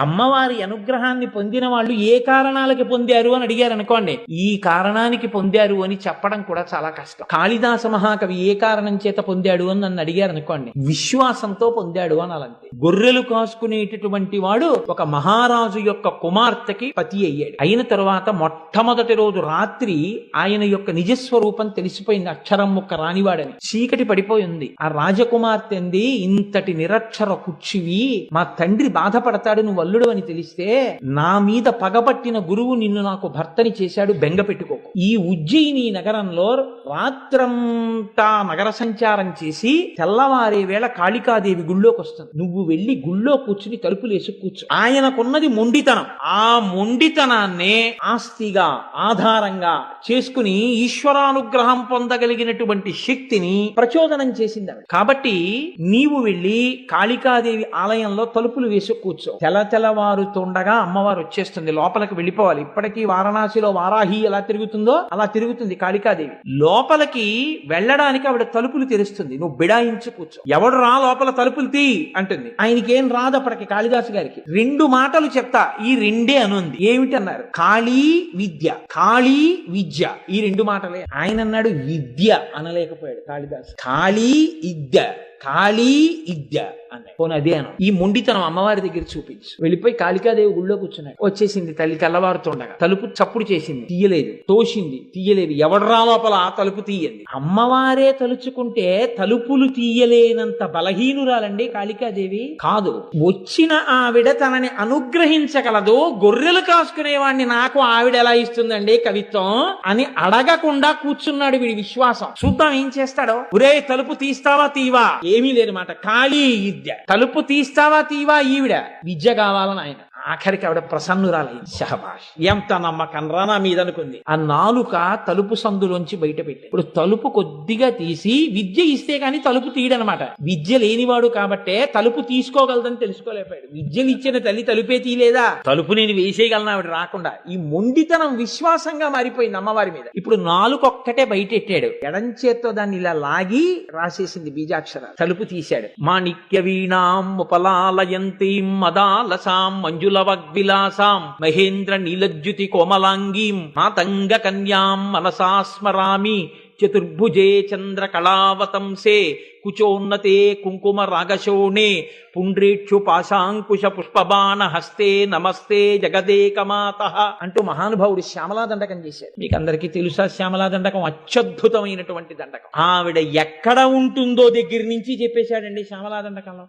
అమ్మవారి అనుగ్రహాన్ని పొందిన వాళ్ళు ఏ కారణాలకి పొందారు అని అడిగారు అనుకోండి, ఈ కారణానికి పొందారు అని చెప్పడం కూడా చాలా కష్టం. కాళిదాస మహాకవి ఏ కారణం చేత పొందాడు అని నన్ను అడిగారు అనుకోండి, విశ్వాసంతో పొందాడు అని అలాంటి. గొర్రెలు కాసుకునేటటువంటి వాడు ఒక మహారాజు యొక్క కుమార్తెకి పతి అయ్యాడు. అయిన తరువాత మొట్టమొదటి రోజు రాత్రి ఆయన యొక్క నిజస్వరూపం తెలిసిపోయింది, అక్షరం ముక్క రానివాడని. చీకటి పడిపోయింది. ఆ రాజకుమార్తె అంది, ఇంతటి నిరక్షర కుచ్చివి, మా తండ్రి బాధపడతాడు నువ్వు అల్లుడు అని తెలిస్తే, నా మీద పగబట్టిన గురువు నిన్ను నాకు భర్తని చేశాడు, బెంగ పెట్టుకోకు. ఈ ఉజ్జయిని నగరంలో రాత్రంతా నగర సంచారం చేసి తెల్లవారే వేళ కాళికాదేవి గుళ్ళోకి వస్తుంది. నువ్వు వెళ్లి గుళ్ళో కూర్చుని తలుపులేసి కూర్చో. ఆయనకున్నది మొండితనం. ఆ మొండితనాన్నే ఆస్తిగా ఆధారంగా చేసుకుని ఈశ్వరానుగ్రహం పొందగలిగినటువంటి శక్తిని ప్రచోదనం చేసింది ఆవిడ. కాబట్టి నీవు వెళ్లి కాళికాదేవి ఆలయంలో తలుపులు వేసి కూర్చో. తెల్లవారుతుండగా అమ్మవారు వచ్చేస్తుంది. లోపలికి వెళ్ళిపోవాలి. ఇప్పటికీ వారణాసిలో వారాహి ఎలా తిరుగుతుందో అలా తిరుగుతుంది కాళికాదేవి. లోపలికి వెళ్ళడానికి ఆవిడ తలుపులు తెరుస్తుంది. నువ్వు బిడాయించి కూర్చో. ఎవడు రా లోపల తలుపులు తీ అంటుంది. ఆయనకేం రాదు అప్పటికి కాళిదాసు గారికి. 2 మాటలు చెప్తా, ఈ 2 అనుంది. ఏమిటన్నారు? కాళీ విద్య, కాళీ విద్య, ఈ 2 మాటలే. ఆయన అన్నాడు విద్య అనలేకపోయాడు కాళిదాసు. కాళీ విద్య, కాళీ విద్య అన్నాడు. పోనీ అదే అను. ఈ మొండితనం అమ్మవారి దగ్గర చూపించు. వెళ్ళిపోయి కాళికాదేవి గుళ్ళో కూర్చున్నాడు. వచ్చేసింది తల్లి తెల్లవారుతుండగా. తలుపు చప్పుడు చేసింది, తీయలేదు. తోసింది, తీయలేదు. ఎవడరా లోపల ఆ తలుపు తీయండి. అమ్మవారే తలుచుకుంటే తలుపులు తీయలేనంత బలహీనురాలండి కాళికాదేవి కాదు. వచ్చిన ఆవిడ తనని అనుగ్రహించగలదు. గొర్రెలు కాసుకునేవాడిని నాకు ఆవిడ ఎలా ఇస్తుందండి కవిత్వం అని అడగకుండా కూర్చున్నాడు వీడి విశ్వాసం. చూద్దాం ఏం చేస్తాడో. ఒరే తలుపు తీస్తావా తీవా? ఏమీ లేదన్నమాట. కాళీ విద్య. తలుపు తీస్తావా తీవా? ఈవిడ విద్య కావాలని ఆయన. ఆఖరికి ఆవిడ ప్రసన్నురాలైంది. శహబాష్, ఎంత నమ్మకం రా నా మీద అనుకుంది. ఆ నాలుక తలుపు సందులోంచి బయట పెట్టి ఇప్పుడు తలుపు కొద్దిగా తీసి విద్య ఇస్తే గాని తలుపు తీయడనమాట. విద్య లేనివాడు కాబట్టే తలుపు తీసుకోగలదని తెలుసుకోలేకపోయాడు. విద్యలు ఇచ్చిన తల్లి తలుపే తీయలేదా? తలుపు నేను వేసేయగలను ఆవిడ రాకుండా. ఈ మొండితనం విశ్వాసంగా మారిపోయింది అమ్మవారి మీద. ఇప్పుడు నాలుకొక్కటే బయటెట్టాడు. ఎడం చేత్తో దాన్ని ఇలా లాగి రాసేసింది బీజాక్షరాలు. తలుపు తీశాడు. మాణిక్య వీణాం ఉపలాలయంతీం మదాలసాం మంజుల వగ్విలాసాం మహేంద్ర నీలజ్యుతి కోమలాంగీం మాతంగ కన్యాం మనసా స్మరామి చతుర్భుజే చంద్ర కళావతంసే కుచోన్నతే కుంకుమ రాగశోణే పుండ్రేక్షు పాశాంకుశ పుష్పబాణ హస్తే నమస్తే జగదేకమాతః అంటూ మహానుభావుడు శ్యామలా దండకం చేశాడు. మీకు అందరికీ తెలుసా శ్యామలా దండకం? అత్యద్భుతమైనటువంటి దండకం. ఆవిడ ఎక్కడ ఉంటుందో దగ్గర నుంచి చెప్పేశాడండి శ్యామలా దండకంలో.